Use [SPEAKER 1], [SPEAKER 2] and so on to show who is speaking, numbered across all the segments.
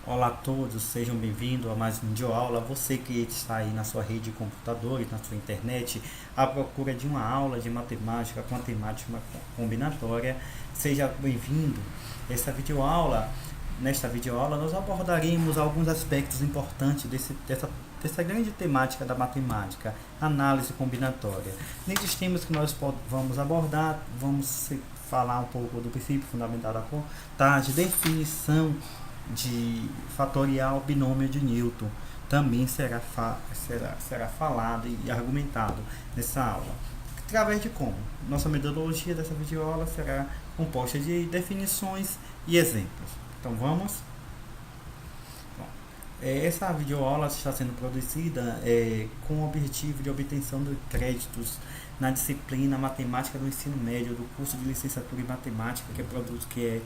[SPEAKER 1] Olá a todos, sejam bem-vindos a mais um videoaula. Você que está aí na sua rede de computadores, na sua internet, à procura de uma aula de matemática com a temática combinatória, seja bem-vindo. Nesta videoaula nós abordaremos alguns aspectos importantes dessa grande temática da matemática, análise combinatória. Nesses temas que nós vamos abordar, vamos falar um pouco do princípio fundamental da contagem, definição de fatorial binômio de Newton, também será falado e argumentado nessa aula. Através de como? Nossa metodologia dessa videoaula será composta de definições e exemplos. Então vamos? Bom, essa videoaula está sendo produzida com o objetivo de obtenção de créditos na disciplina Matemática do Ensino Médio do curso de Licenciatura em Matemática, que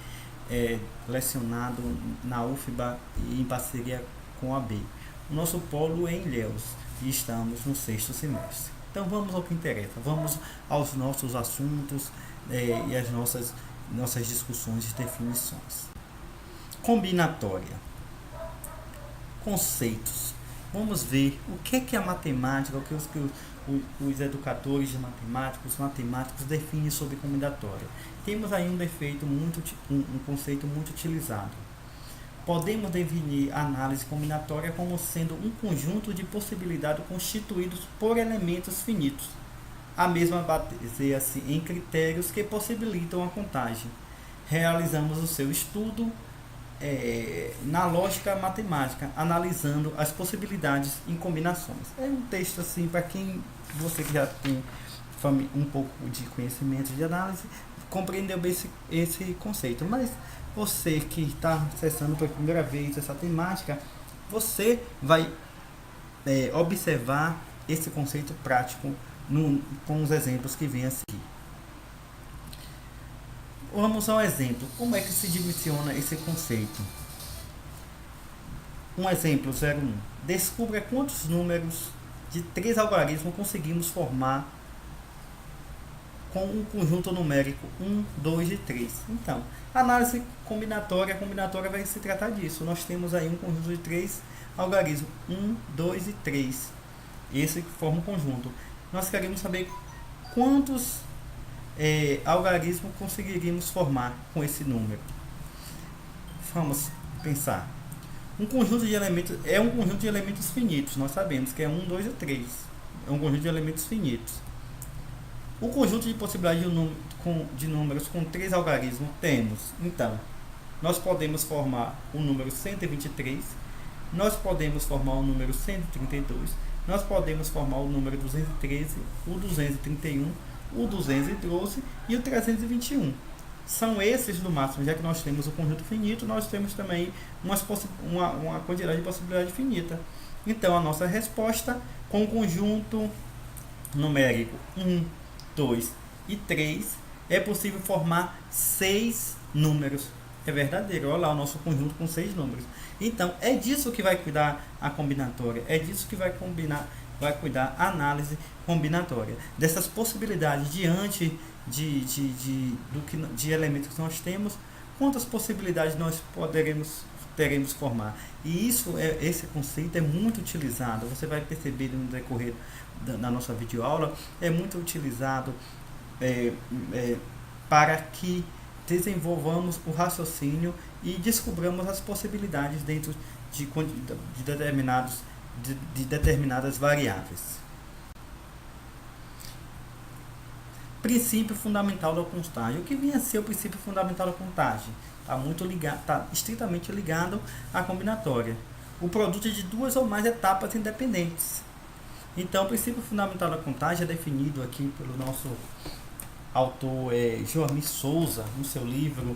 [SPEAKER 1] é lecionado na UFBA e em parceria com a AB. O nosso polo é em Ilhéus e estamos no 6º semestre. Então vamos ao que interessa, vamos aos nossos assuntos e às nossas discussões e definições. Combinatória. Conceitos. Vamos ver o que é a matemática, o que os educadores de matemática, os matemáticos definem sobre combinatória. Temos aí um conceito muito utilizado. Podemos definir a análise combinatória como sendo um conjunto de possibilidades constituídos por elementos finitos. A mesma baseia-se em critérios que possibilitam a contagem. Realizamos o seu estudo na lógica matemática, analisando as possibilidades em combinações. É um texto assim, para você que já tem um pouco de conhecimento de análise, compreendeu bem esse conceito. Mas você que está acessando pela primeira vez essa temática, você vai observar esse conceito prático com os exemplos que vêm a seguir. Vamos ao exemplo. Como é que se dimensiona esse conceito? Um exemplo 01. Descubra quantos números de 3 algarismos conseguimos formar com um conjunto numérico 1, 2 e 3. Então, análise combinatória vai se tratar disso. Nós temos aí um conjunto de 3 algarismos, 1, 2 e 3. Esse forma um conjunto. Nós queremos saber quantos algarismos conseguiríamos formar com esse número. Vamos pensar. Um conjunto de elementos é um conjunto de elementos finitos. Nós sabemos que é 1, 2 e 3. É um conjunto de elementos finitos. O conjunto de possibilidades de números com 3 algarismos temos. Então, nós podemos formar o número 123, nós podemos formar o número 132, nós podemos formar o número 213, o 231, o 212 e o 321. São esses no máximo, já que nós temos o conjunto finito, nós temos também uma quantidade de possibilidade finita. Então, a nossa resposta com o conjunto numérico 1, 2 e 3, é possível formar 6 números. É verdadeiro, olha lá o nosso conjunto com 6 números. Então, é disso que vai cuidar a combinatória, é disso que vai cuidar a análise combinatória. Dessas possibilidades diante de elementos que nós temos, quantas possibilidades nós teremos formar. E esse conceito é muito utilizado, você vai perceber no decorrer da nossa videoaula, é muito utilizado para que desenvolvamos o raciocínio e descobramos as possibilidades dentro de determinadas variáveis. Princípio fundamental da contagem. O que vem a ser o princípio fundamental da contagem? Está estritamente ligado à combinatória. O produto de 2 ou mais etapas independentes. Então, o princípio fundamental da contagem é definido aqui pelo nosso autor Joamir Souza, no seu livro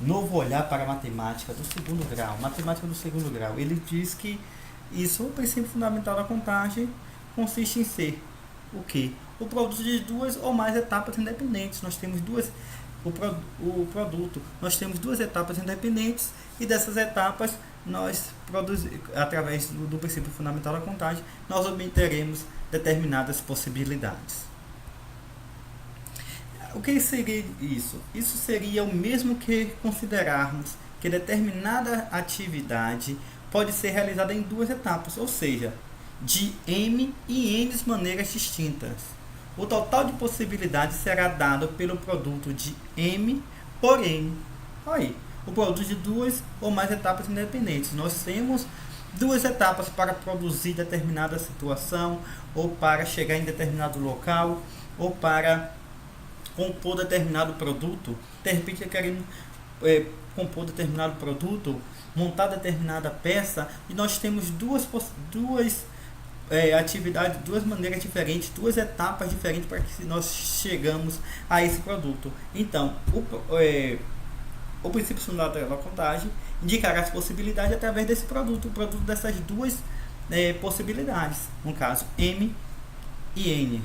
[SPEAKER 1] Novo Olhar para a Matemática do Segundo Grau. Matemática do Segundo Grau. Ele diz que o princípio fundamental da contagem consiste em ser o quê? O produto de 2 ou mais etapas independentes. Nós temos nós temos 2 etapas independentes e dessas etapas através do princípio fundamental da contagem, nós obteremos determinadas possibilidades. O que seria isso? Isso seria o mesmo que considerarmos que determinada atividade pode ser realizada em duas etapas, ou seja, de M e N maneiras distintas. O total de possibilidades será dado pelo produto de M por N. Aí, o produto de duas ou mais etapas independentes. Nós temos duas etapas para produzir determinada situação, ou para chegar em determinado local, ou para compor determinado produto. De repente, querendo compor determinado produto, montar determinada peça, e nós temos duas atividades, duas maneiras diferentes, duas etapas diferentes para que nós chegamos a esse produto. Então, o princípio fundamental da contagem indicará as possibilidades através desse produto, o produto dessas duas possibilidades, no caso M e N.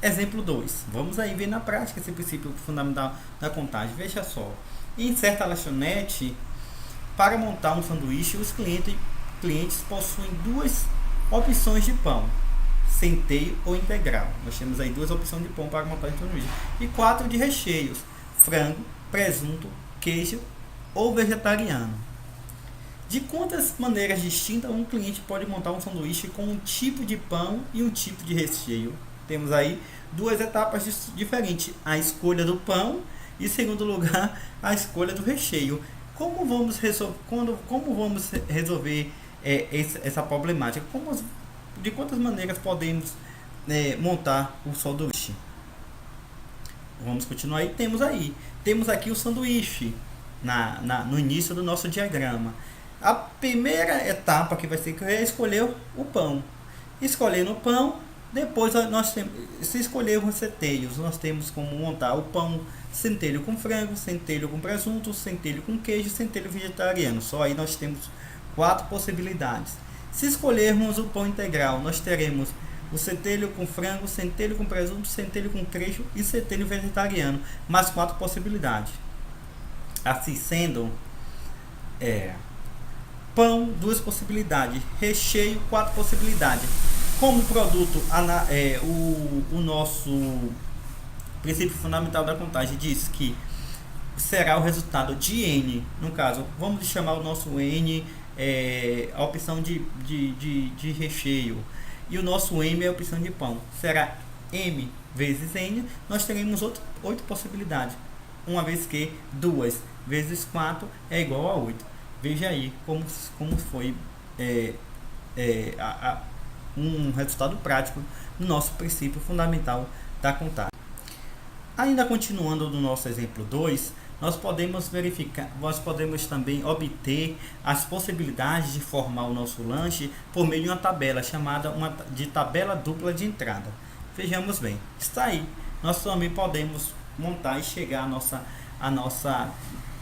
[SPEAKER 1] Exemplo 2. Vamos aí ver na prática esse princípio fundamental da contagem. Veja só. Em certa lanchonete, para montar um sanduíche, os clientes possuem duas opções de pão, centeio ou integral. Nós temos aí duas opções de pão para montar um sanduíche. E 4 de recheios, frango, presunto, queijo ou vegetariano. De quantas maneiras distintas um cliente pode montar um sanduíche com um tipo de pão e um tipo de recheio? Temos aí duas etapas diferentes, a escolha do pão e, em segundo lugar, a escolha do recheio. Como vamos resolver essa problemática? De quantas maneiras podemos montar o sanduíche? Vamos continuar aí. Temos aqui o sanduíche no início do nosso diagrama. A primeira etapa que vai ser escolher o pão. Escolhendo o pão, depois nós temos, se escolher os centelhos, nós temos como montar o pão centelho com frango, centelho com presunto, centelho com queijo, centelho vegetariano. Só aí nós temos 4 possibilidades. Se escolhermos o pão integral, nós teremos o centelho com frango, centelho com presunto, centelho com queijo e centelho vegetariano, mais 4 possibilidades. Assim sendo, pão, 2 possibilidades, recheio, 4 possibilidades. Como produto, o nosso princípio fundamental da contagem diz que será o resultado de N. No caso, vamos chamar o nosso N a opção de recheio, e o nosso M é a opção de pão. Será M vezes N. Nós teremos 8 possibilidades, uma vez que 2 vezes 4 é igual a 8. Veja aí como foi um resultado prático no nosso princípio fundamental da contagem. Ainda continuando no nosso exemplo 2, nós podemos também obter as possibilidades de formar o nosso lanche por meio de uma tabela chamada de tabela dupla de entrada. Vejamos bem, está aí. Nós também podemos montar e chegar à nossa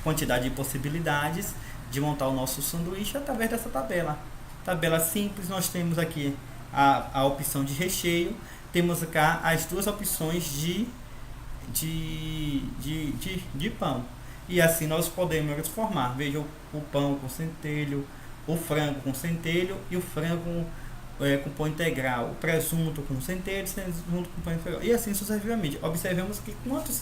[SPEAKER 1] quantidade de possibilidades de montar o nosso sanduíche através dessa tabela. Tabela simples, nós temos aqui a opção de recheio, temos cá as duas opções de pão, e assim nós podemos formar. Veja, o pão com centelho, o frango com centelho e o frango com pão integral, o presunto com centelho, presunto com pão integral, e assim sucessivamente. Observemos que quantas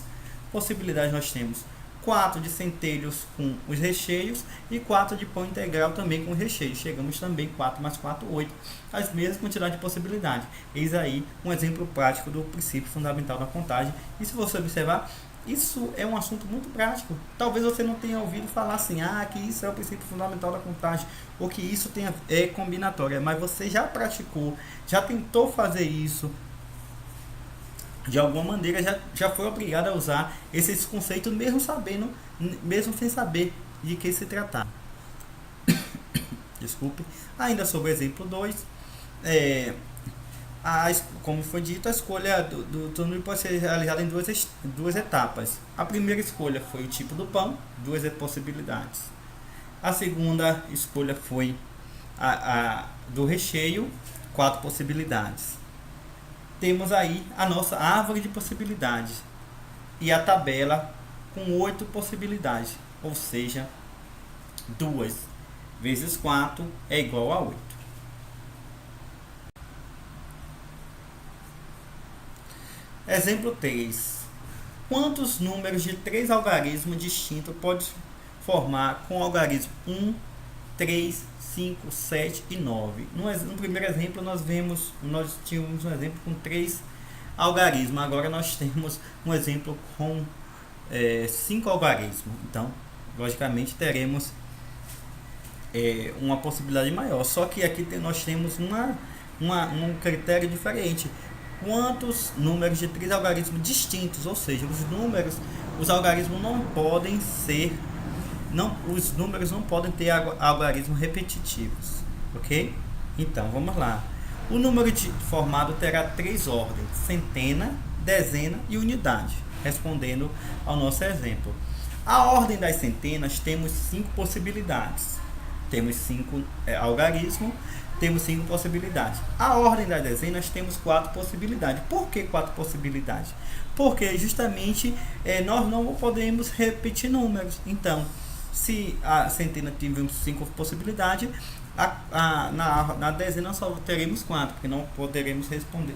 [SPEAKER 1] possibilidades nós temos: 4 de centelhos com os recheios e 4 de pão integral também com recheio. Chegamos também 4 mais 4, 8, as mesmas quantidades de possibilidades. Eis aí um exemplo prático do princípio fundamental da contagem. E se você observar, isso é um assunto muito prático. Talvez você não tenha ouvido falar assim, que isso é o princípio fundamental da contagem, ou que isso é combinatória, mas você já praticou, já tentou fazer isso, de alguma maneira já foi obrigado a usar esses conceitos, mesmo sem saber de que se tratar. Desculpe. Ainda sobre o exemplo 2, como foi dito, a escolha do turno pode ser realizada em duas etapas. A primeira escolha foi o tipo do pão, 2 possibilidades. A segunda escolha foi a do recheio, 4 possibilidades. Temos aí a nossa árvore de possibilidades e a tabela com 8 possibilidades, ou seja, 2 vezes 4 é igual a 8. Exemplo 3. Quantos números de 3 algarismos distintos pode formar com o algarismo 1, 3, 5, 7 e 9? No primeiro exemplo nós tínhamos um exemplo com 3 algarismos. Agora nós temos um exemplo com 5 algarismos. Então, logicamente, teremos uma possibilidade maior. Só que aqui nós temos um critério diferente. Quantos números de 3 algarismos distintos, ou seja, os algarismos não podem ser, os números não podem ter algarismos repetitivos, ok? Então, vamos lá. O número formado terá 3 ordens: centena, dezena e unidade, respondendo ao nosso exemplo. A ordem das centenas temos 5 possibilidades. Temos 5 algarismos, temos 5 possibilidades. A ordem das dezenas temos 4 possibilidades. Por que 4 possibilidades? Porque justamente nós não podemos repetir números. Então, se a centena tivermos 5 possibilidades, na dezena só teremos 4, porque não poderemos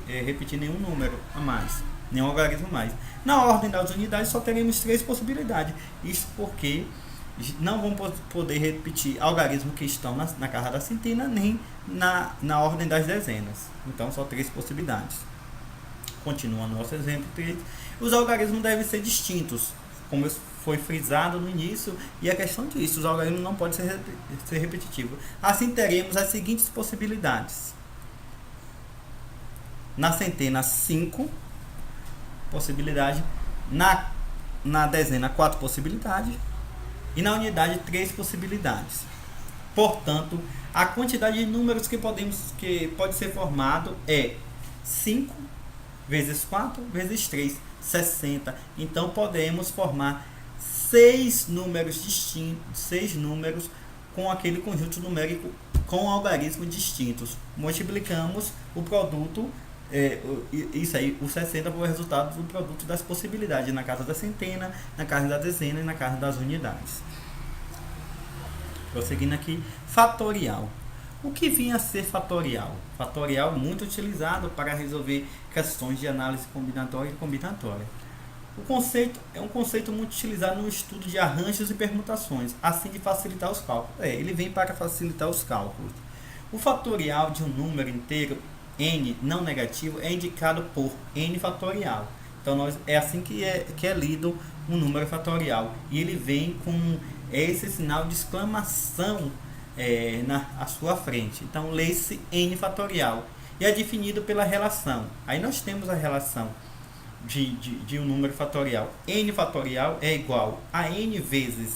[SPEAKER 1] repetir nenhum número a mais, nenhum algarismo a mais. Na ordem das unidades só teremos 3 possibilidades. Isso porque não vamos poder repetir algarismos que estão na casa da centena, nem na ordem das dezenas. Então, só 3 possibilidades. Continuando nosso exemplo 3. Os algarismos devem ser distintos, como foi frisado no início, e a questão disso, os algarismos não podem ser repetitivos. Assim, teremos as seguintes possibilidades. Na centena, 5 possibilidades. Na dezena, 4 possibilidades. E na unidade, 3 possibilidades. Portanto, a quantidade de números que pode ser formado é 5 vezes 4 vezes 3, 60. Então, podemos formar 6 números distintos, 6 números com aquele conjunto numérico com algarismos distintos. Multiplicamos o produto, isso aí, o 60 foi o resultado do produto das possibilidades na casa da centena, na casa da dezena e na casa das unidades. Prosseguindo aqui, fatorial. O que vinha a ser fatorial? Fatorial muito utilizado para resolver questões de análise combinatória e combinatória. O conceito é um conceito muito utilizado no estudo de arranjos e permutações, assim de facilitar os cálculos. Ele vem para facilitar os cálculos. O fatorial de um número inteiro n não negativo é indicado por n fatorial. Então é assim que é lido um número fatorial. E ele vem com esse sinal de exclamação à sua frente. Então lê-se n fatorial. E é definido pela relação. Aí nós temos a relação de um número fatorial. N fatorial é igual a n vezes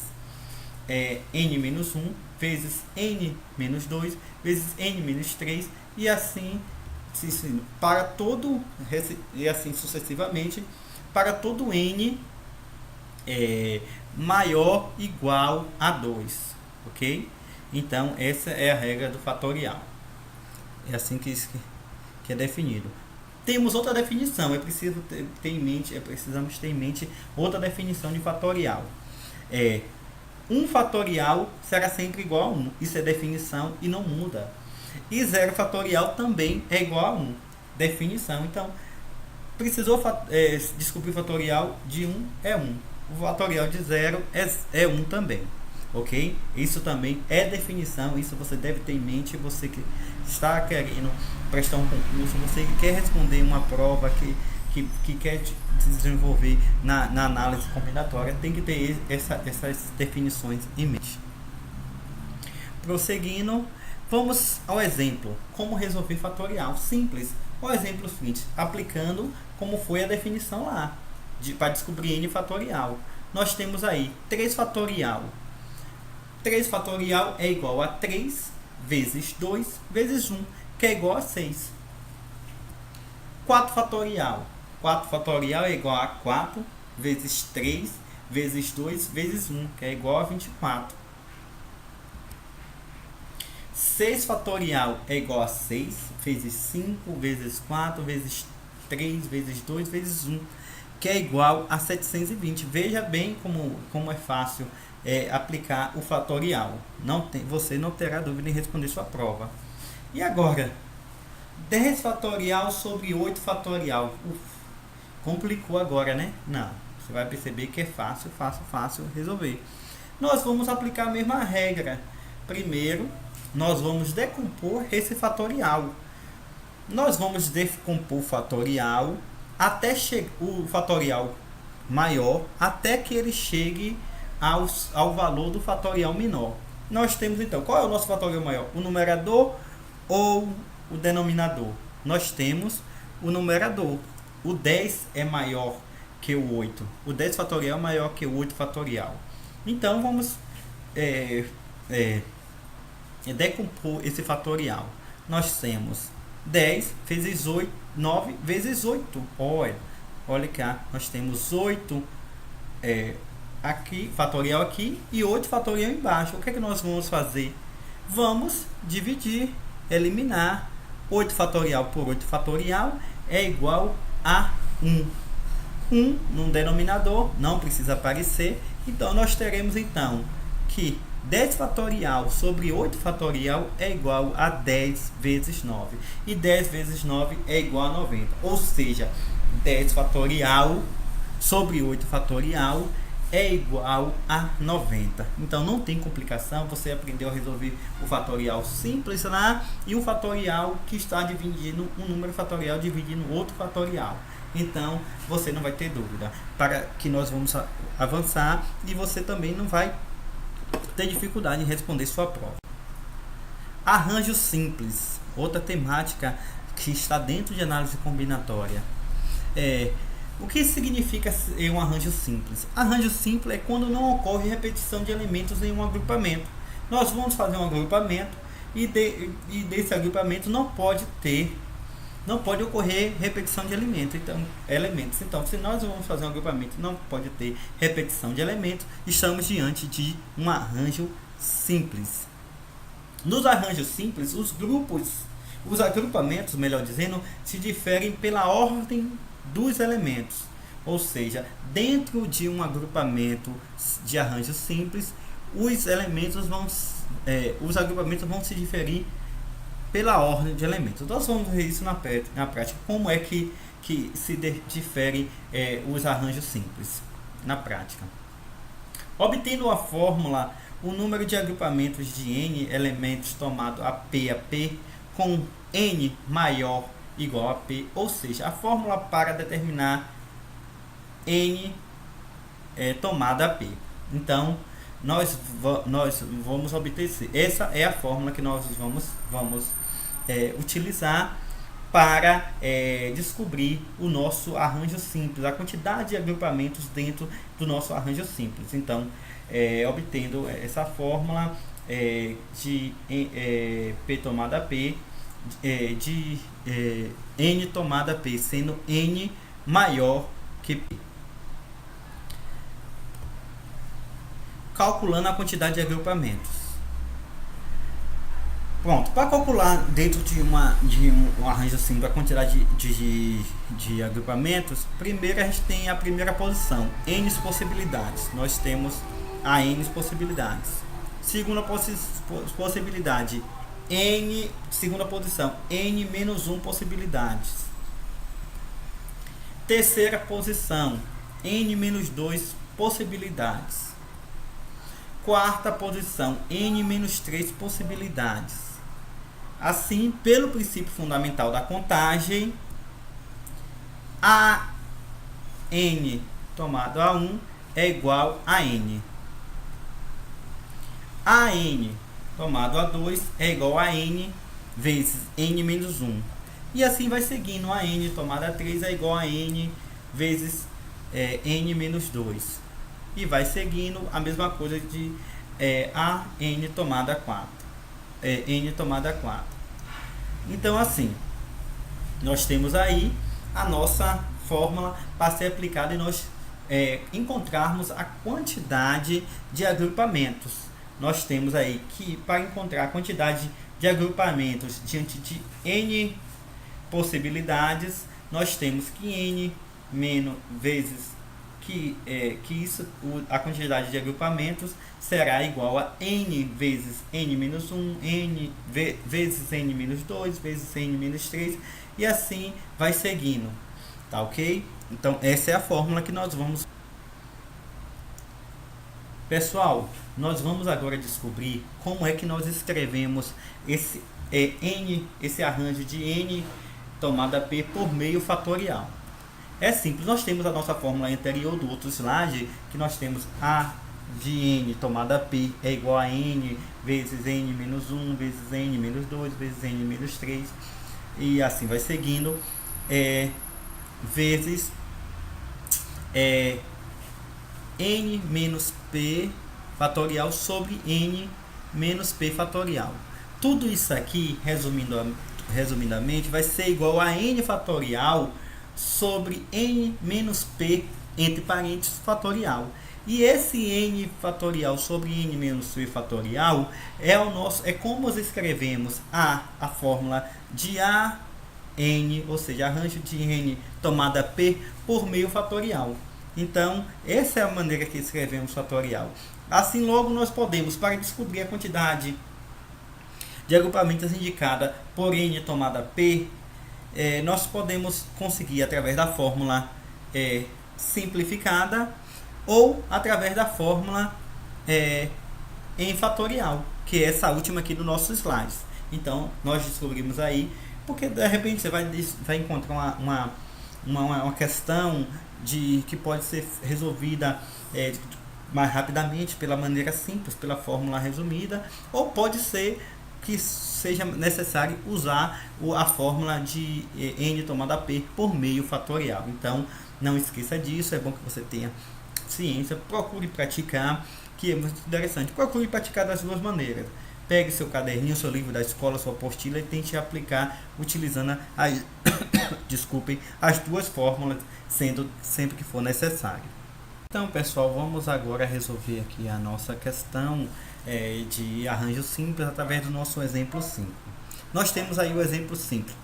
[SPEAKER 1] n menos 1 vezes n menos 2 vezes n menos 3 e assim para todo, e assim sucessivamente, para todo n maior ou igual a 2, ok? Então essa é a regra do fatorial. É assim que é definido. Temos outra definição, precisamos ter em mente outra definição de fatorial. 1 fatorial será sempre igual a 1, isso é definição e não muda. E 0 fatorial também é igual a 1, definição. Então, precisou descobrir o fatorial de 1 é 1, o fatorial de 0 é 1 também, ok? Isso também é definição, isso você deve ter em mente, você que está querendo prestar um concurso, você que quer responder uma prova, que quer se desenvolver na análise combinatória, tem que ter essas definições em mente. Prosseguindo, vamos ao exemplo, como resolver fatorial simples. O exemplo seguinte, aplicando como foi a definição lá, para descobrir n fatorial. Nós temos aí 3 fatorial. 3 fatorial é igual a 3 vezes 2 vezes 1, que é igual a 6. 4 fatorial. 4 fatorial é igual a 4 vezes 3 vezes 2 vezes 1, que é igual a 24. 6 fatorial é igual a 6 vezes 5 vezes 4 vezes 3 vezes 2 vezes 1, que é igual a 720. Veja bem como é fácil aplicar o fatorial. Você não terá dúvida em responder sua prova. E agora, 10 fatorial sobre 8 fatorial. Complicou agora, né? Não. Você vai perceber que é fácil, fácil, fácil resolver. Nós vamos aplicar a mesma regra. Primeiro, nós vamos decompor esse fatorial. Nós vamos decompor o fatorial até o fatorial maior, até que ele chegue ao valor do fatorial menor. Nós temos então, qual é o nosso fatorial maior? O numerador ou o denominador? Nós temos o numerador. O 10 é maior que o 8. O 10 fatorial é maior que o 8 fatorial. Então vamos decompor esse fatorial. Nós temos 10 vezes 8, 9 vezes 8. Olha cá, nós temos 8 aqui, fatorial aqui, e 8 fatorial embaixo. O que é que nós vamos fazer? Vamos dividir, eliminar. 8 fatorial por 8 fatorial é igual a 1. 1 no denominador não precisa aparecer. Então nós teremos então que 10 fatorial sobre 8 fatorial é igual a 10 vezes 9. E 10 vezes 9 é igual a 90. Ou seja, 10 fatorial sobre 8 fatorial é igual a 90. Então não tem complicação, você aprendeu a resolver o fatorial simples lá e o fatorial que está dividindo um número fatorial dividindo outro fatorial. Então você não vai ter dúvida, para que nós vamos avançar e você também não vai ter dificuldade em responder sua prova. Arranjo simples, outra temática que está dentro de análise combinatória. O que significa ser um arranjo simples? Arranjo simples é quando não ocorre repetição de elementos em um agrupamento. Nós vamos fazer um agrupamento e desse agrupamento não pode ocorrer repetição de elementos. Então, se nós vamos fazer um agrupamento e não pode ter repetição de elementos, estamos diante de um arranjo simples. Nos arranjos simples, os agrupamentos, melhor dizendo, se diferem pela ordem dos elementos. Ou seja, dentro de um agrupamento de arranjo simples, os agrupamentos vão se diferir pela ordem de elementos. Nós vamos ver isso na prática. Como é que se diferem os arranjos simples na prática? Obtendo a fórmula, o número de agrupamentos de n elementos tomado a P com n maior igual a P, ou seja, a fórmula para determinar n tomada a P. Então, nós vamos obter essa é a fórmula que nós vamos utilizar para descobrir o nosso arranjo simples, a quantidade de agrupamentos dentro do nosso arranjo simples. Então, obtendo essa fórmula de P tomada a P, de n tomada P, sendo n maior que P. Calculando a quantidade de agrupamentos. Pronto, para calcular dentro de um arranjo simples a quantidade de agrupamentos, primeiro a gente tem a primeira posição, n possibilidades. Nós temos a n possibilidades. Segunda possibilidade, segunda posição, n menos 1 possibilidades. Terceira posição, n menos 2 possibilidades. Quarta posição, n menos 3 possibilidades. Assim, pelo princípio fundamental da contagem, a n tomado a 1 é igual a n. A n tomado a 2 é igual a n vezes n menos 1. E assim vai seguindo. A n tomada a 3 é igual a n vezes n menos 2. E vai seguindo a mesma coisa de a n tomada a 4. N tomada a 4. Então, assim, nós temos aí a nossa fórmula para ser aplicada e nós encontrarmos a quantidade de agrupamentos. Nós temos aí que, para encontrar a quantidade de agrupamentos diante de n possibilidades, nós temos que n menos vezes a quantidade de agrupamentos será igual a n vezes n menos 1, n vezes n menos 2, vezes n menos 3, e assim vai seguindo, tá ok? Então essa é a fórmula que nós vamos Pessoal, nós vamos agora descobrir como é que nós escrevemos esse arranjo de n tomada p por meio fatorial. É simples, nós temos a nossa fórmula anterior do outro slide, que nós temos a de n tomada p é igual a n vezes n menos 1, vezes n menos 2, vezes n menos 3, e assim vai seguindo, vezes n menos p fatorial sobre n menos p fatorial. Tudo isso aqui, resumidamente, vai ser igual a n fatorial sobre n menos p, entre parênteses, fatorial. E esse n fatorial sobre n menos p fatorial é como nós escrevemos a fórmula de n, ou seja, arranjo de n tomada p por meio fatorial. Então, essa é a maneira que escrevemos fatorial. Assim, logo nós podemos, para descobrir a quantidade de agrupamentos indicada por n tomada p, nós podemos conseguir através da fórmula simplificada ou através da fórmula em fatorial, que é essa última aqui do nosso slide. Então, nós descobrimos aí, porque de repente você vai encontrar uma questão que pode ser resolvida mais rapidamente pela maneira simples, pela fórmula resumida, ou pode ser que seja necessário usar a fórmula de n tomada p por meio fatorial. Então, não esqueça disso, é bom que você tenha ciência, procure praticar, que é muito interessante. Procure praticar das duas maneiras. Pegue seu caderninho, seu livro da escola, sua apostila e tente aplicar utilizando as duas fórmulas, sendo sempre que for necessário. Então, pessoal, vamos agora resolver aqui a nossa questão de arranjo simples através do nosso exemplo 5. Nós temos aí o exemplo simples.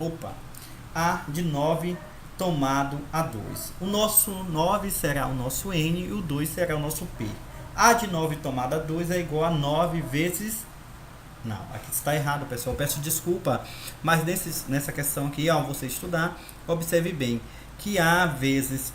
[SPEAKER 1] A de 9 tomado a 2. O nosso 9 será o nosso n e o 2 será o nosso p. A de 9 tomado a 2 é igual a 9 vezes... Não, aqui está errado, pessoal. Peço desculpa, mas nessa questão aqui, ao você estudar, observe bem que A vezes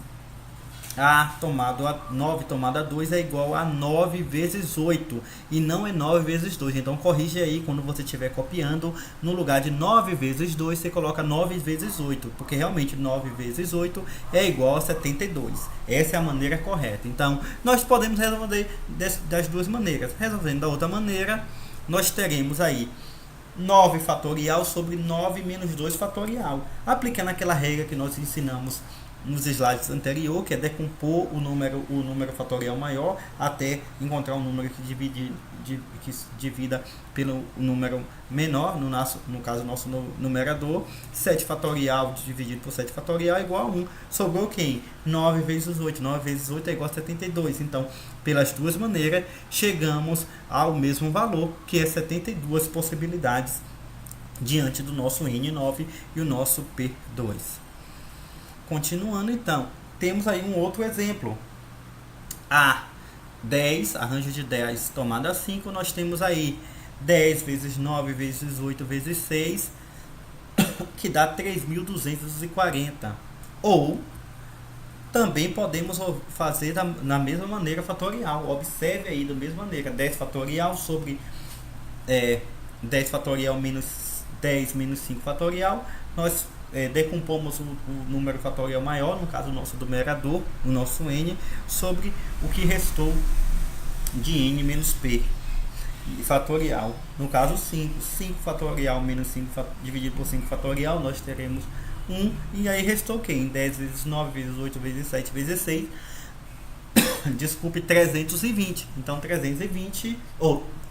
[SPEAKER 1] A tomado a 9 tomado a 2 é igual a 9 vezes 8 e não é 9 vezes 2. Então corrige aí quando você estiver copiando, no lugar de 9 vezes 2 você coloca 9 vezes 8, porque realmente 9 vezes 8 é igual a 72. Essa é a maneira correta. Então nós podemos resolver das duas maneiras. Resolvendo da outra maneira, nós teremos aí 9 fatorial sobre 9 menos 2 fatorial. Aplicando aquela regra que nós ensinamos nos slides anterior, que é decompor o número fatorial maior até encontrar um número que divida pelo número menor, no caso nosso numerador. 7 fatorial dividido por 7 fatorial é igual a 1. Sobrou quem? 9 vezes 8. 9 vezes 8 é igual a 72. Então, pelas duas maneiras, chegamos ao mesmo valor, que é 72 possibilidades diante do nosso N9 e o nosso P2. Continuando, então, temos aí um outro exemplo. A 10, arranjo de 10 tomada a 5, nós temos aí 10 vezes 9 vezes 8 vezes 6, que dá 3.240. Ou, também podemos fazer da mesma maneira fatorial. Observe aí da mesma maneira. 10 fatorial sobre 10 fatorial menos 10 menos 5 fatorial. Nós decompomos o número fatorial maior, no caso o nosso numerador, o nosso n, sobre o que restou de n menos p fatorial. No caso 5 fatorial menos 5 dividido por 5 fatorial, nós teremos 1, e aí restou quem? 10 vezes 9 vezes 8 vezes 7 vezes 6, desculpe, 320. Então 320,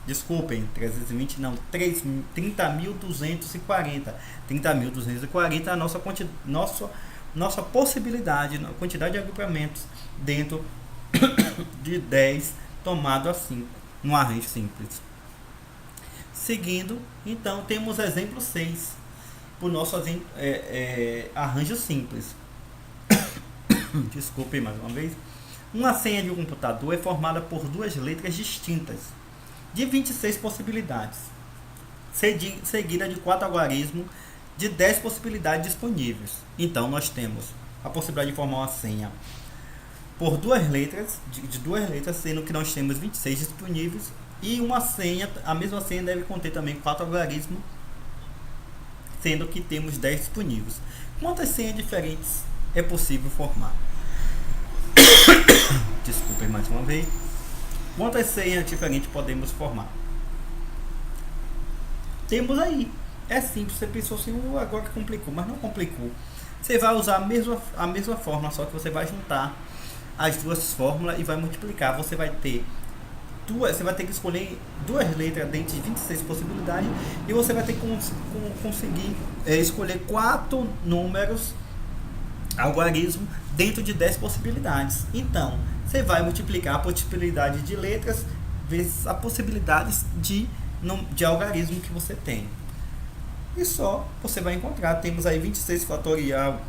[SPEAKER 1] desculpem, 320 não, 30.240. 30.240 é a nossa possibilidade, a quantidade de agrupamentos dentro de 10 tomado a 5, no arranjo simples. Seguindo, então, temos exemplo 6, o nosso arranjo simples. Desculpem mais uma vez. Uma senha de um computador é formada por duas letras distintas, de 26 possibilidades, seguida de 4 algarismos de 10 possibilidades disponíveis. Então, nós temos a possibilidade de formar uma senha por duas letras, de duas letras, sendo que nós temos 26 disponíveis, e uma senha, a mesma senha deve conter também 4 algarismos, sendo que temos 10 disponíveis. Quantas senhas diferentes é possível formar? Desculpem mais uma vez. Quantas senhas diferentes podemos formar? Temos aí. É simples, você pensou assim, agora que complicou, mas não complicou. Você vai usar a mesma fórmula, só que você vai juntar as duas fórmulas e vai multiplicar. Você vai ter que escolher duas letras dentro de 26 possibilidades, e você vai ter que conseguir escolher 4 números algarismo dentro de 10 possibilidades. Então, você vai multiplicar a possibilidade de letras vezes a possibilidade de algarismo que você tem. E só você vai encontrar. Temos aí 26 fatorial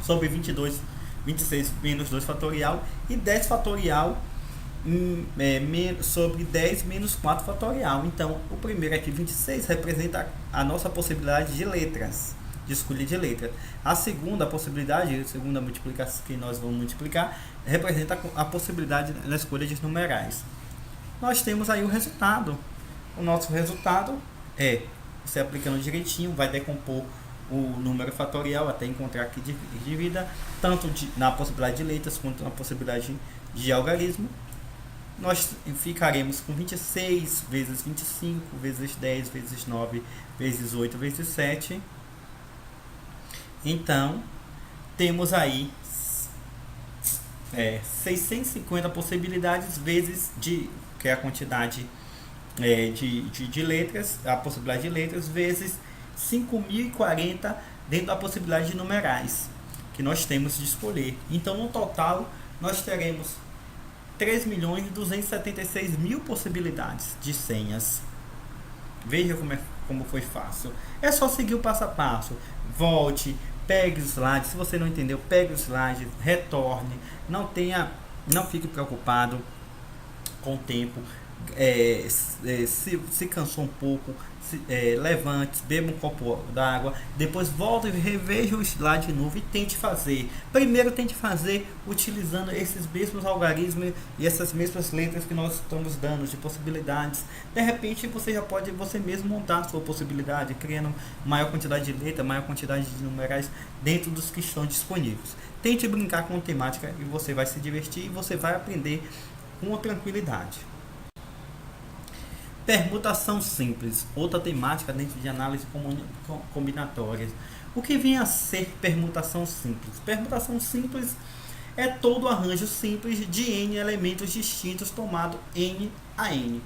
[SPEAKER 1] sobre 26 menos 2 fatorial, e 10 fatorial sobre 10 menos 4 fatorial. Então, o primeiro aqui, 26, representa a nossa possibilidade de letras, de escolha de letra. A segunda possibilidade, a segunda multiplicação que nós vamos multiplicar, representa a possibilidade da escolha de numerais. Nós temos aí o resultado. O nosso resultado é, você aplicando direitinho, vai decompor o número fatorial até encontrar que divida, tanto na possibilidade de letras quanto na possibilidade de algarismo. Nós ficaremos com 26 vezes 25 vezes 10 vezes 9 vezes 8 vezes 7. Então, temos aí 650 possibilidades vezes que é a quantidade de letras, a possibilidade de letras, vezes 5.040 dentro da possibilidade de numerais que nós temos de escolher. Então, no total, nós teremos 3.276.000 possibilidades de senhas. Veja como foi fácil. É só seguir o passo a passo. Volte, pegue o slide. Se você não entendeu, pegue o slide, retorne. Não fique preocupado com o tempo. Se cansou um pouco, levante, beba um copo d'água, depois volte e reveja o slide de novo e tente fazer. Primeiro tente fazer utilizando esses mesmos algarismos e essas mesmas letras que nós estamos dando de possibilidades. De repente você já pode você mesmo montar a sua possibilidade, criando maior quantidade de letras, maior quantidade de numerais dentro dos que estão disponíveis. Tente brincar com a temática e você vai se divertir e você vai aprender com tranquilidade. Permutação simples, outra temática dentro de análise combinatórias. O que vem a ser permutação simples? Permutação simples é todo arranjo simples de N elementos distintos tomado N a N.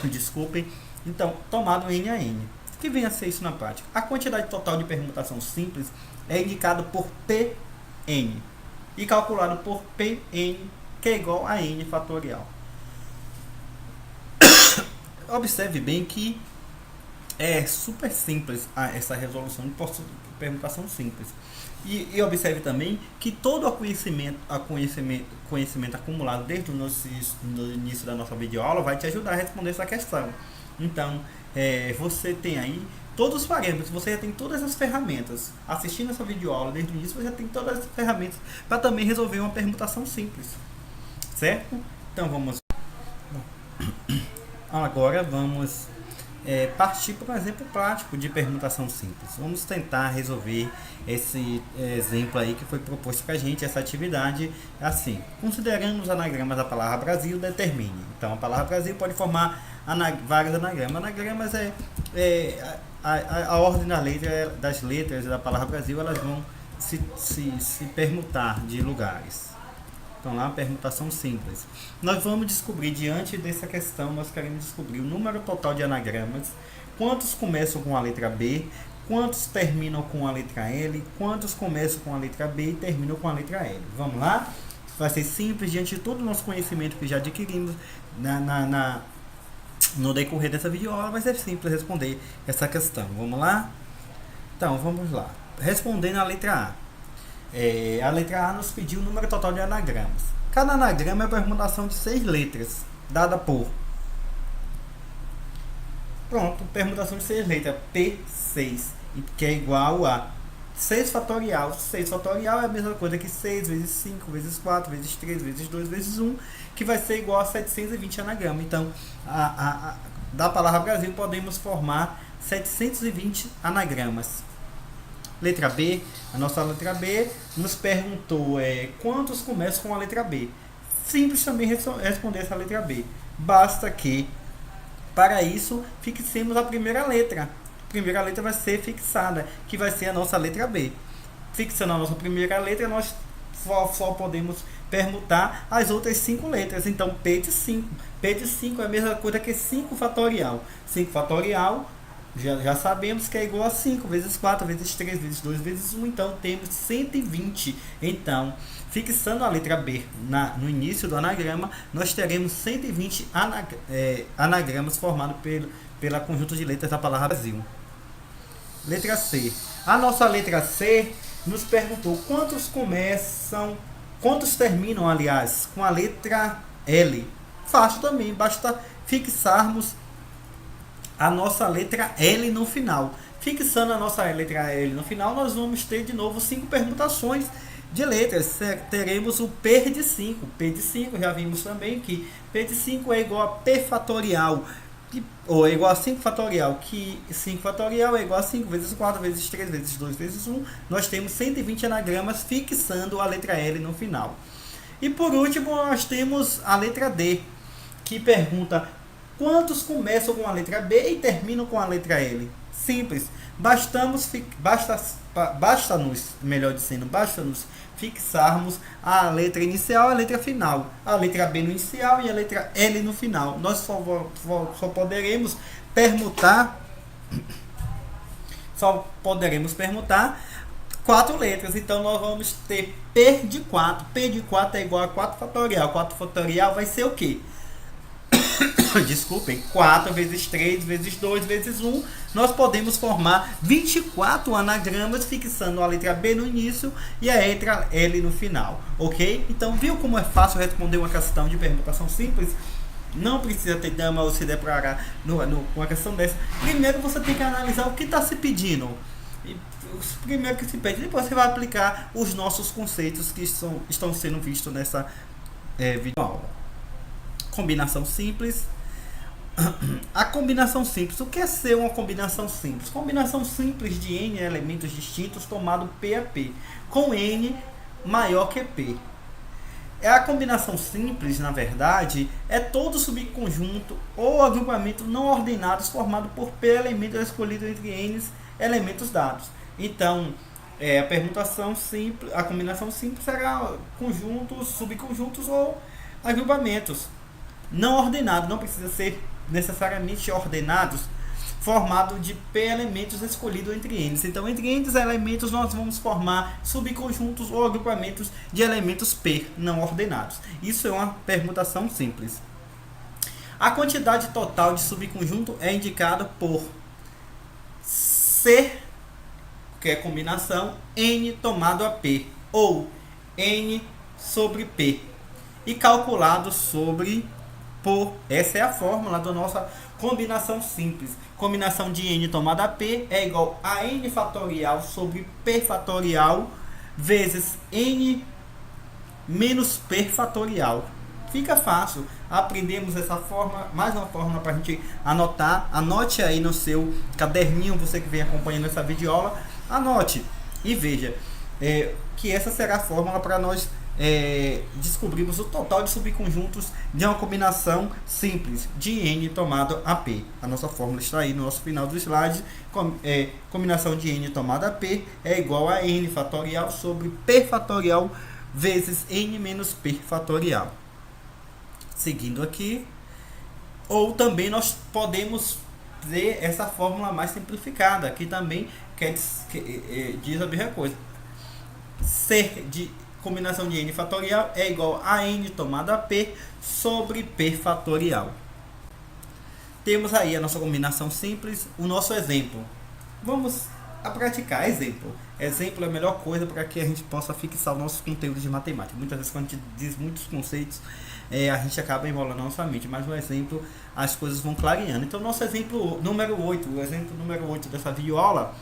[SPEAKER 1] Desculpem. Então, tomado N a N. O que vem a ser isso na prática? A quantidade total de permutação simples é indicada por Pn e calculado por Pn, que é igual a N fatorial. Observe bem que é super simples essa resolução de permutação simples. E observe também que todo o conhecimento acumulado desde no início da nossa videoaula vai te ajudar a responder essa questão. Então, você tem aí todos os parâmetros, você já tem todas as ferramentas. Assistindo essa videoaula desde o início, você já tem todas as ferramentas para também resolver uma permutação simples. Certo? Então, vamos... Agora vamos partir para um exemplo prático de permutação simples. Vamos tentar resolver esse exemplo aí que foi proposto para a gente, essa atividade assim. Considerando os anagramas da palavra Brasil, determine. Então, a palavra Brasil pode formar vários anagramas. Anagramas a ordem das letras da palavra Brasil, elas vão se permutar de lugares. Então, lá, permutação simples. Nós vamos descobrir, diante dessa questão, nós queremos descobrir o número total de anagramas, quantos começam com a letra B, quantos terminam com a letra L, quantos começam com a letra B e terminam com a letra L. Vamos lá? Vai ser simples, diante de todo o nosso conhecimento que já adquirimos no decorrer dessa videoaula, vai ser simples responder essa questão. Vamos lá? Então, vamos lá. Respondendo a letra A. A letra A nos pediu o número total de anagramas. Cada anagrama é a permutação de 6 letras, dada por... Pronto, permutação de 6 letras, P6, que é igual a 6 fatorial. 6 fatorial é a mesma coisa que 6 vezes 5 vezes 4 vezes 3 vezes 2 vezes 1, que vai ser igual a 720 anagramas. Então, da palavra Brasil podemos formar 720 anagramas. Letra B, a nossa letra B nos perguntou quantos começam com a letra B. Simples também responder essa letra B. Basta que, para isso, fixemos a primeira letra. A primeira letra vai ser fixada, que vai ser a nossa letra B. Fixando a nossa primeira letra, nós só podemos permutar as outras 5 letras. Então, P de 5. P de 5 é a mesma coisa que 5 fatorial. 5 fatorial, já sabemos que é igual a 5 vezes 4 vezes 3 vezes 2 vezes 1. Então, temos 120. Então, fixando a letra B no início do anagrama, nós teremos 120 anagramas formados pela conjunto de letras da palavra Brasil. Letra C. A nossa letra C nos perguntou quantos terminam, aliás, com a letra L. Fácil também, basta fixarmos a nossa letra L no final. Fixando a nossa letra L no final, nós vamos ter de novo 5 permutações de letras. Teremos o P de 5. P de 5, já vimos também que P de 5 é igual a P fatorial, ou é igual a 5 fatorial, que 5 fatorial é igual a 5 vezes 4 vezes 3 vezes 2 vezes 1. Nós temos 120 anagramas fixando a letra L no final. E por último, nós temos a letra D, que pergunta quantos começam com a letra B e terminam com a letra L. Simples. Basta-nos, melhor dizendo, basta-nos fixarmos a letra inicial e a letra final. A letra B no inicial e a letra L no final. Nós só poderemos permutar 4 letras. Então, nós vamos ter P de 4. P de 4 é igual a 4 fatorial. 4 fatorial vai ser o quê? Desculpem, 4 vezes 3 vezes 2 vezes 1, nós podemos formar 24 anagramas fixando a letra B no início e a letra L no final, ok? Então, viu como é fácil responder uma questão de permutação simples? Não precisa ter dama ou se deparar com uma questão dessa. Primeiro você tem que analisar o que está se pedindo. Primeiro que se pede, depois você vai aplicar os nossos conceitos que estão sendo vistos nessa videoaula. Combinação simples. A combinação simples. O que é ser uma combinação simples? Combinação simples de N elementos distintos tomado P a P, com N maior que P. A combinação simples, na verdade, é todo subconjunto ou agrupamento não ordenados formado por P elementos escolhidos entre N elementos dados. Então, a combinação simples será conjuntos, subconjuntos ou agrupamentos não ordenados, não precisa ser necessariamente ordenados, formado de P elementos escolhidos entre eles. Então, entre eles elementos, nós vamos formar subconjuntos ou agrupamentos de elementos P não ordenados. Isso é uma permutação simples. A quantidade total de subconjunto é indicada por C, que é combinação, N tomado a P, ou N sobre P, e calculado por. Essa é a fórmula da nossa combinação simples. Combinação de N tomada a P é igual a N fatorial sobre P fatorial vezes N menos P fatorial. Fica fácil. Aprendemos essa forma, mais uma fórmula para a gente anotar. Anote aí no seu caderninho, você que vem acompanhando essa videoaula, anote e veja que essa será a fórmula para nós descobrimos o total de subconjuntos de uma combinação simples de N tomado a P. A nossa fórmula está aí no nosso final do slide. Combinação de N tomado a P é igual a N fatorial sobre P fatorial vezes N menos P fatorial. Seguindo aqui, ou também nós podemos ver essa fórmula mais simplificada, aqui também diz a mesma coisa. C de combinação de N fatorial é igual a N tomado a P sobre P fatorial. Temos aí a nossa combinação simples, o nosso exemplo. Vamos a praticar. Exemplo é a melhor coisa para que a gente possa fixar o nosso conteúdo de matemática. Muitas vezes quando a gente diz muitos conceitos, a gente acaba enrolando a nossa mente, mas no exemplo as coisas vão clareando. Então, nosso exemplo número 8, o exemplo número 8 dessa videoaula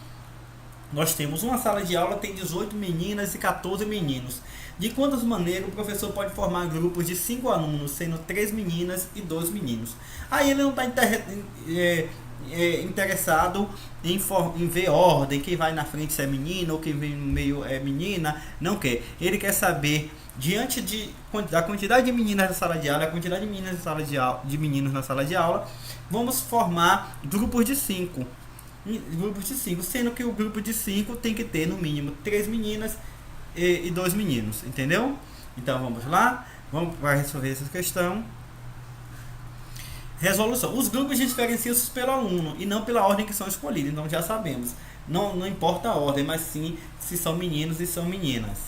[SPEAKER 1] nós temos uma sala de aula, tem 18 meninas e 14 meninos. De quantas maneiras o professor pode formar grupos de 5 alunos, sendo 3 meninas e 2 meninos? Aí ele não está interessado em ver ordem, quem vai na frente se é menino ou quem vem no meio é menina, não quer. Ele quer saber, diante da quantidade de meninas na sala de aula, a quantidade de meninas na sala de aula, de meninos na sala de aula, vamos formar grupos de 5. Sendo que o grupo de 5 tem que ter no mínimo 3 meninas e 2 meninos, entendeu? Então vamos lá, vamos para resolver essa questão. Resolução. Os grupos diferenciam-se pelo aluno e não pela ordem que são escolhidos. Então já sabemos, não importa a ordem, mas sim se são meninos e são meninas.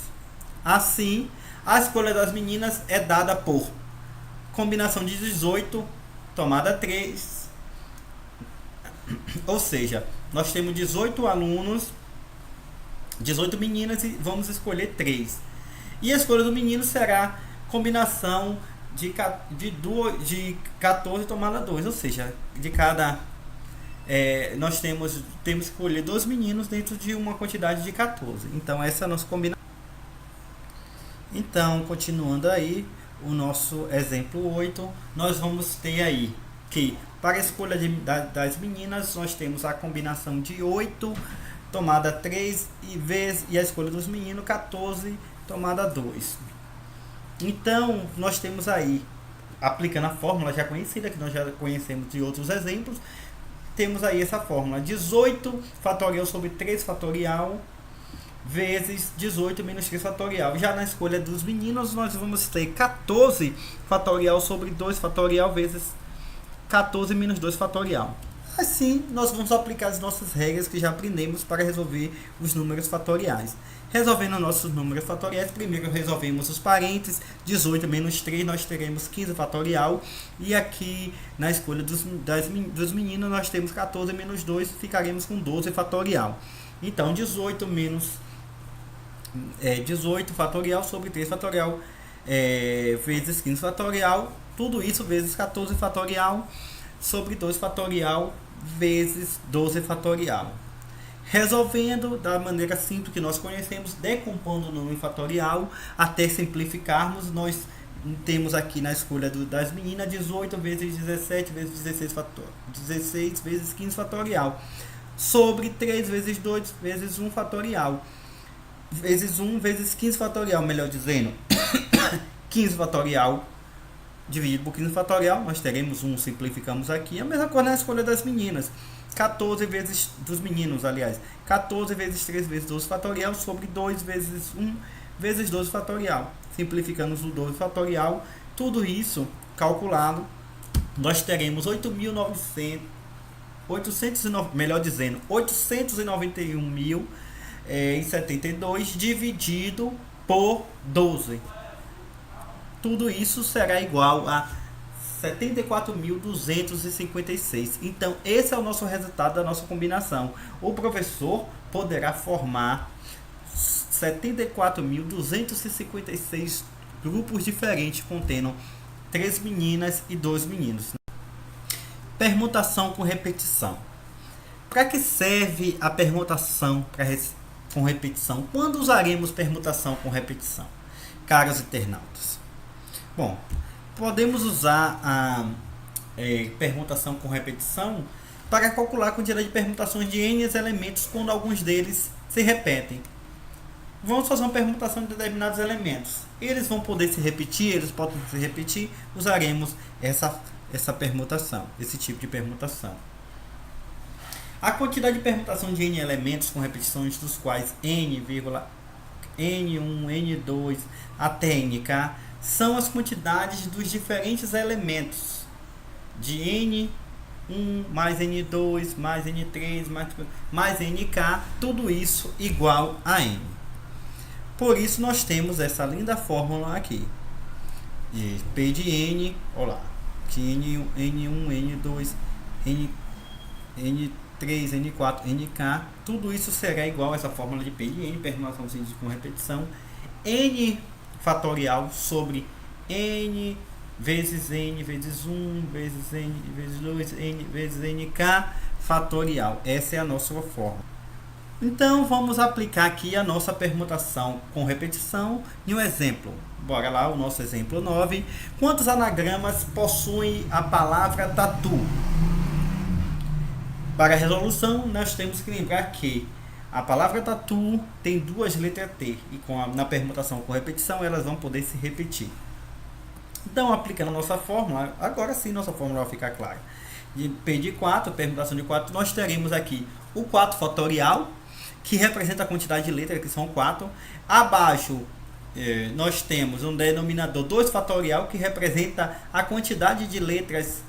[SPEAKER 1] Assim, a escolha das meninas é dada por combinação de 18 tomada 3. Ou seja, nós temos 18 alunos, 18 meninas e vamos escolher 3. E a escolha do menino será combinação de 14 tomada 2. Ou seja, de cada... nós temos que escolher 2 meninos dentro de uma quantidade de 14. Então essa é a nossa combinação. Então, continuando aí, o nosso exemplo 8, nós vamos ter aí que para a escolha das meninas, nós temos a combinação de 8 tomada 3 e a escolha dos meninos 14 tomada 2. Então, nós temos aí, aplicando a fórmula já conhecida, que nós já conhecemos de outros exemplos, temos aí essa fórmula: 18 fatorial sobre 3 fatorial vezes 18 menos 3 fatorial. Já na escolha dos meninos, nós vamos ter 14 fatorial sobre 2 fatorial vezes 14 menos 2 fatorial. Assim, nós vamos aplicar as nossas regras que já aprendemos para resolver os números fatoriais. Resolvendo nossos números fatoriais, primeiro resolvemos os parênteses. 18 menos 3, nós teremos 15 fatorial. E aqui, na escolha dos meninos, nós temos 14 menos 2, ficaremos com 12 fatorial. Então, 18 fatorial sobre 3 fatorial vezes 15 fatorial. Tudo isso vezes 14 fatorial sobre 2 fatorial vezes 12 fatorial. Resolvendo da maneira simples que nós conhecemos, decompondo o número fatorial até simplificarmos, nós temos aqui na escolha das meninas 18 vezes 17 vezes 16 vezes 15 fatorial sobre 3 vezes 2 vezes 1 fatorial vezes 1 vezes 15 fatorial, melhor dizendo, 15 fatorial dividido por 15 fatorial, nós teremos 1, simplificamos aqui. A mesma coisa na escolha das meninas. 14 vezes dos meninos, aliás. 14 vezes 3 vezes 12 fatorial sobre 2 vezes 1 vezes 12 fatorial. Simplificamos o 12 fatorial. Tudo isso calculado, nós teremos 891.072 dividido por 12. Tudo isso será igual a 74.256. Então, esse é o nosso resultado da nossa combinação. O professor poderá formar 74.256 grupos diferentes, contendo 3 meninas e 2 meninos. Permutação com repetição. Para que serve a permutação com repetição? Quando usaremos permutação com repetição, caros internautas? Bom, podemos usar a permutação com repetição para calcular a quantidade de permutações de n elementos quando alguns deles se repetem. Vamos fazer uma permutação de determinados elementos. Eles vão poder se repetir, eles podem se repetir. Usaremos essa permutação, esse tipo de permutação. A quantidade de permutação de n elementos com repetições dos quais n,n1, n2 até nk são as quantidades dos diferentes elementos de n1 mais n2 mais n3 mais nk, tudo isso igual a n. Por isso nós temos essa linda fórmula aqui de P de n, olha lá, que n1, n2, n3, n4, nk, tudo isso será igual a essa fórmula de P de n, permutação com repetição, n fatorial sobre n vezes 1 vezes n vezes 2 n vezes nk fatorial. Essa é a nossa fórmula. Então vamos aplicar aqui a nossa permutação com repetição em um exemplo. Bora lá, o nosso exemplo 9. Quantos anagramas possui a palavra tatu? Para a resolução, nós temos que lembrar que a palavra tatu tem duas letras T e na permutação com repetição elas vão poder se repetir. Então, aplicando a nossa fórmula, agora sim nossa fórmula vai ficar clara. De P de 4, permutação de 4, nós teremos aqui o 4 fatorial, que representa a quantidade de letras, que são 4. Abaixo, nós temos um denominador 2 fatorial, que representa a quantidade de letras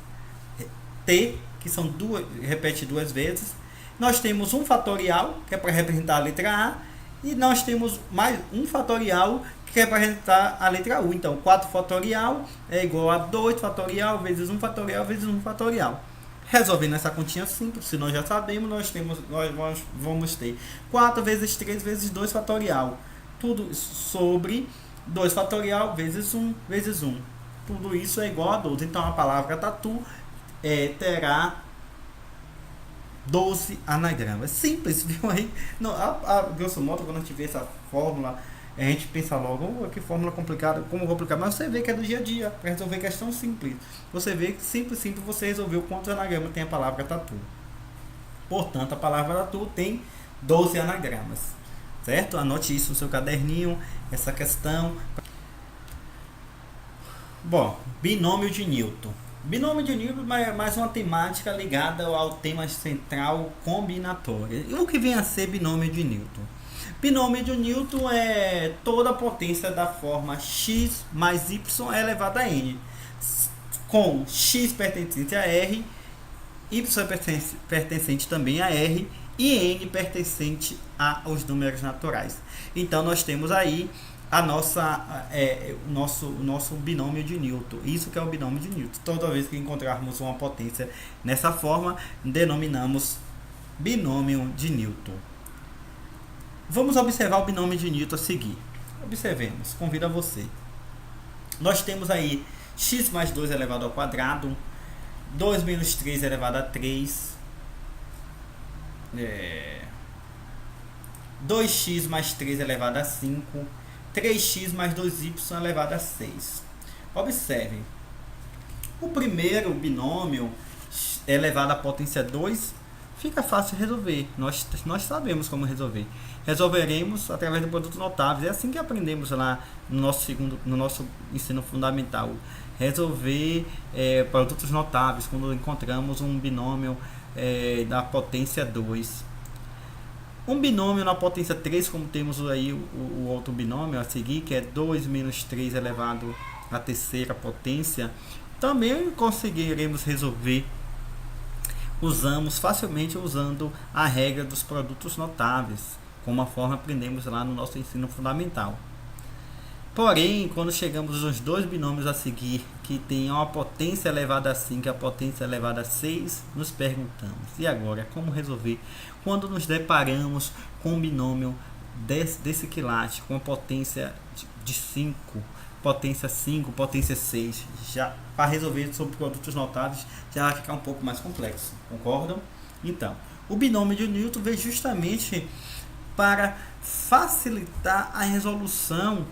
[SPEAKER 1] T, que são duas, repete duas vezes. Nós temos um fatorial, que é para representar a letra A, e nós temos mais um fatorial, que é para representar a letra U. Então, 4 fatorial é igual a 2 fatorial vezes 1 fatorial vezes 1 fatorial. Resolvendo essa continha simples, se nós já sabemos, nós vamos ter 4 vezes 3 vezes 2 fatorial. Tudo sobre 2 fatorial vezes 1 vezes 1. Tudo isso é igual a 12. Então, a palavra tatu terá 12 anagramas. Simples, viu aí? Não, grosso modo, quando a gente vê essa fórmula, a gente pensa logo, que fórmula complicada, como complicar, mas você vê que é do dia a dia, para resolver questão simples. Você vê que simples, você resolveu quantos anagramas tem a palavra tatu. Portanto, a palavra tatu tem 12 anagramas, certo? Anote isso no seu caderninho, essa questão. Bom, binômio de Newton. Binômio de Newton é mais uma temática ligada ao tema central combinatória. E o que vem a ser binômio de Newton? Binômio de Newton é toda a potência da forma x mais y elevado a n, com x pertencente a R, y pertencente também a R e n pertencente aos números naturais. Então nós temos aí a nosso binômio de Newton. Isso que é o binômio de Newton. Toda vez que encontrarmos uma potência nessa forma, denominamos binômio de Newton. Vamos observar o binômio de Newton a seguir. Observemos, convido a você. Nós temos aí x mais 2 elevado ao quadrado, 2 menos 3 elevado a 3, 2x mais 3 elevado a 5, 3x mais 2y elevado a 6. Observe, o primeiro binômio elevado à potência 2 fica fácil resolver, nós sabemos como resolver. Resolveremos através do produto notáveis, é assim que aprendemos lá no nosso ensino fundamental. Resolver produtos notáveis, quando encontramos um binômio da potência 2. Um binômio na potência 3, como temos aí o outro binômio a seguir, que é 2 menos 3 elevado à terceira potência, também conseguiremos resolver. Facilmente usando a regra dos produtos notáveis, como a forma aprendemos lá no nosso ensino fundamental. Porém, quando chegamos aos dois binômios a seguir, que tem uma potência elevada a 5 e a potência elevada a 6, nos perguntamos, e agora, como resolver quando nos deparamos com um binômio desse quilate, com a potência de 5, potência 5, potência 6, já para resolver sobre produtos notáveis já vai ficar um pouco mais complexo, concordam? Então, o binômio de Newton veio justamente para facilitar a resolução,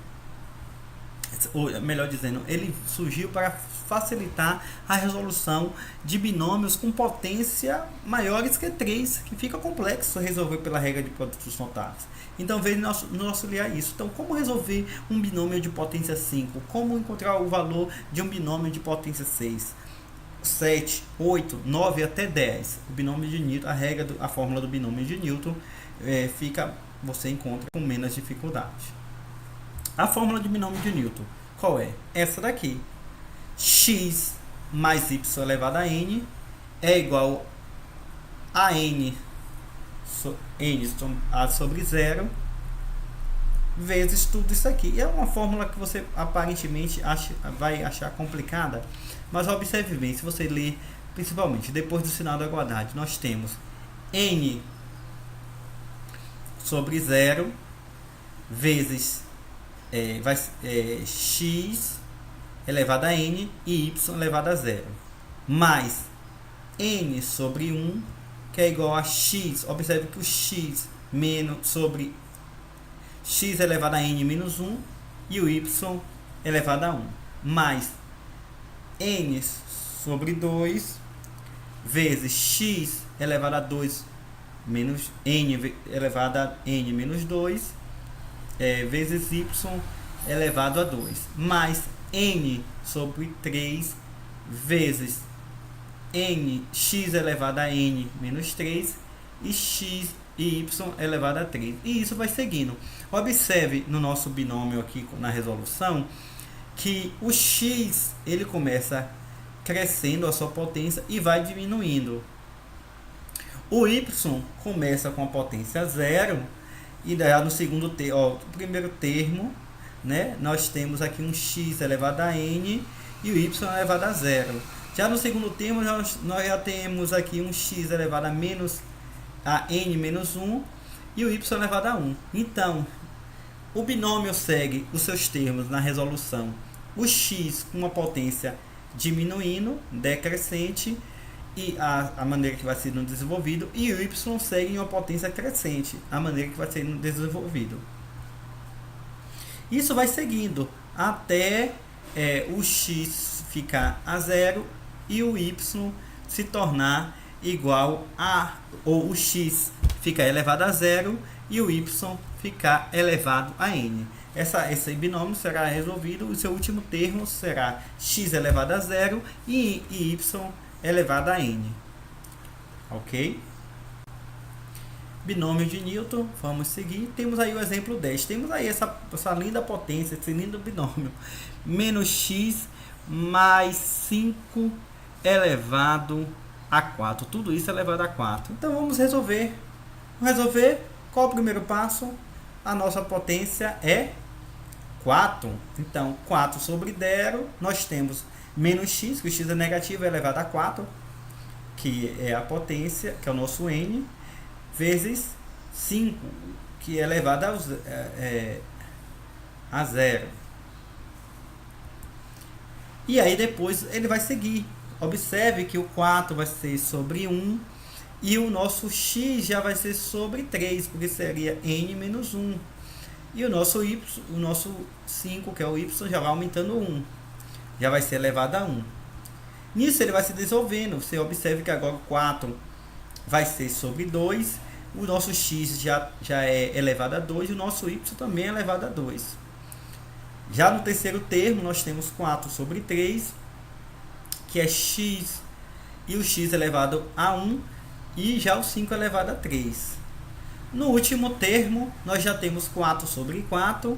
[SPEAKER 1] ou melhor dizendo, ele surgiu para facilitar a resolução de binômios com potência maiores que 3, que fica complexo resolver pela regra de produtos notáveis. Então veio nos auxiliar isso. Então, como resolver um binômio de potência 5? Como encontrar o valor de um binômio de potência 6? 7, 8, 9 até 10. O binômio de Newton, a fórmula do binômio de Newton você encontra com menos dificuldade. A fórmula de binômio de Newton, qual é? Essa daqui. X mais y elevado a n é igual a n sobre 0 vezes tudo isso aqui. É uma fórmula que você aparentemente vai achar complicada, mas observe bem, se você ler, principalmente depois do sinal da igualdade, nós temos n sobre 0 vezes x elevado a n e y elevado a 0, mais n sobre 1, que é igual a x. Observe que o x menos sobre x elevado a n menos 1 e o y elevado a 1, mais n sobre 2 vezes x elevado a 2 menos n elevado a n menos 2 vezes y elevado a 2, mais n sobre 3 vezes x elevado a n menos 3 e x e y elevado a 3. E isso vai seguindo. Observe no nosso binômio aqui na resolução que o x ele começa crescendo a sua potência e vai diminuindo. O y começa com a potência 0 e daí no segundo primeiro termo, né, nós temos aqui um x elevado a n e o y elevado a 0. Já no segundo termo nós já temos aqui um x elevado a n menos 1 e o y elevado a 1. Então, o binômio segue os seus termos na resolução. O x com uma potência diminuindo, decrescente, e a maneira que vai sendo desenvolvido, e o y segue em uma potência crescente, a maneira que vai sendo desenvolvido. Isso vai seguindo até o x ficar a 0 e o y se tornar igual a, ou o x ficar elevado a 0 e o y ficar elevado a n. Esse binômio será resolvido, o seu último termo será x elevado a 0 e y elevado a n. Ok? Binômio de Newton, vamos seguir. Temos aí o exemplo 10. Temos aí essa linda potência, esse lindo binômio. Menos x mais 5 elevado a 4. Tudo isso elevado a 4. Então vamos resolver. Qual o primeiro passo? A nossa potência é 4. Então, 4 sobre 0, nós temos menos x, que o x é negativo, é elevado a 4, que é a potência, que é o nosso n, vezes 5, que é elevado a 0. E aí depois ele vai seguir. Observe que o 4 vai ser sobre 1 e o nosso x já vai ser sobre 3, porque seria n menos 1. E o nosso y, o nosso 5, que é o y, já vai aumentando 1. Já vai ser elevado a 1. Nisso ele vai se dissolvendo. Você observe que agora o 4 vai ser sobre 2. O nosso x já é elevado a 2 e o nosso y também é elevado a 2. Já no terceiro termo nós temos 4 sobre 3, que é x e o x elevado a 1 e já o 5 elevado a 3. No último termo nós já temos 4 sobre 4,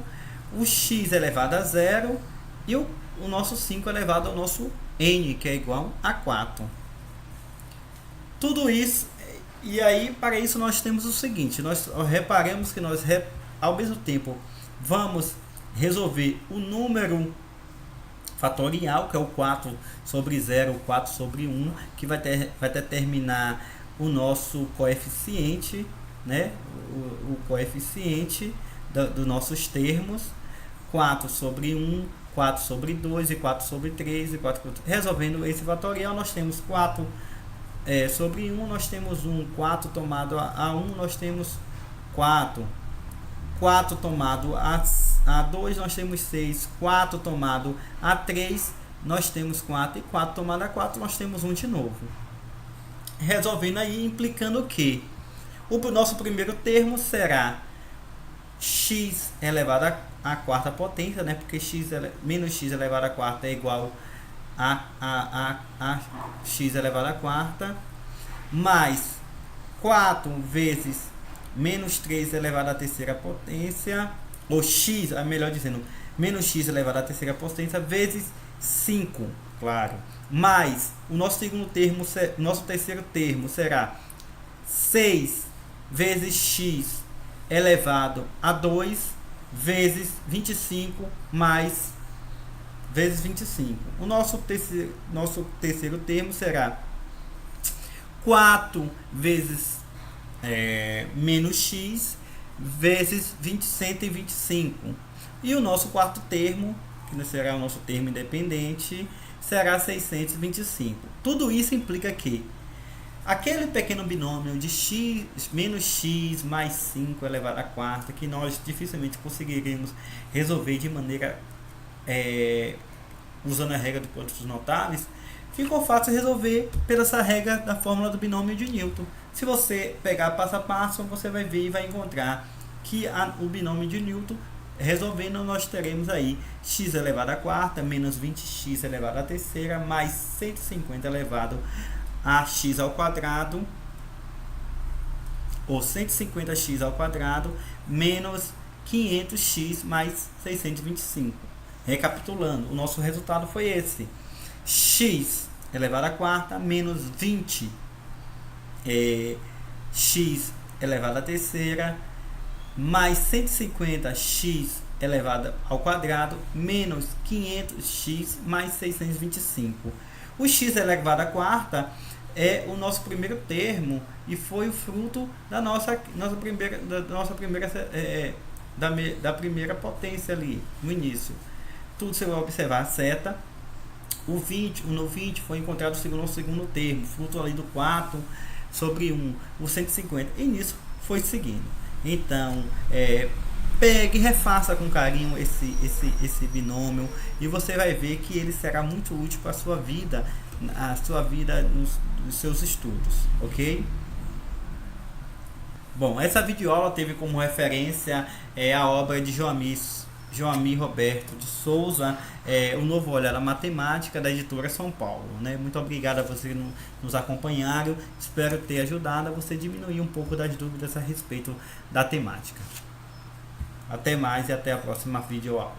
[SPEAKER 1] o x elevado a 0 e o nosso 5 elevado ao nosso n, que é igual a 4. Tudo isso, e aí para isso nós temos o seguinte, nós reparamos que nós ao mesmo tempo vamos resolver o número fatorial, que é o 4 sobre 0, o 4 sobre 1, que vai determinar o nosso coeficiente, né? O coeficiente dos nossos termos, 4 sobre 1, 4 sobre 2 e 4 sobre 3 e 4 sobre 3. Resolvendo esse fatorial, nós temos 4 sobre 1, nós temos 1, 4 tomado a 1, nós temos 4. 4 tomado a 2, nós temos 6. 4 tomado a 3, nós temos 4. E 4 tomado a 4, nós temos 1 de novo. Resolvendo aí, implicando que o nosso primeiro termo será x elevado à quarta potência, né? Porque menos x elevado à quarta é igual a x elevado à quarta, mais 4 vezes menos 3 elevado à terceira potência, ou x, melhor dizendo, menos x elevado à terceira potência, vezes 5, claro, mais o nosso terceiro termo será 6 vezes x elevado a 2 vezes 25 mais vezes 25. O nosso terceiro termo será 4 vezes menos x vezes 125. E o nosso quarto termo, que será o nosso termo independente, será 625. Tudo isso implica que aquele pequeno binômio de x menos x mais 5 elevado à quarta, que nós dificilmente conseguiríamos resolver de maneira usando a regra de produtos notáveis, ficou fácil resolver pela essa regra da fórmula do binômio de Newton. Se você pegar passo a passo, você vai ver e vai encontrar que o binômio de Newton, resolvendo, nós teremos aí x elevado à quarta menos 20x elevado à terceira mais 150 elevado a x ao quadrado, ou 150x ao quadrado menos 500x mais 625. Recapitulando, o nosso resultado foi esse: x elevado à quarta menos 20 x elevado à terceira mais 150x elevado ao quadrado menos 500x mais 625. O x elevado à quarta é o nosso primeiro termo e foi o fruto da primeira potência ali no início. Tudo você vai observar a seta. O 20 foi encontrado o segundo termo, fruto ali do 4 sobre 1, o 150. E nisso foi seguindo. Então, pegue e refaça com carinho esse binômio e você vai ver que ele será muito útil para a sua vida nos seus estudos, ok? Bom, essa videoaula teve como referência a obra de Joamir Roberto de Souza, O Novo Olhar à Matemática, da editora São Paulo, né? Muito obrigado a você nos acompanharem. Espero ter ajudado a você diminuir um pouco das dúvidas a respeito da temática. Até mais e até a próxima videoaula.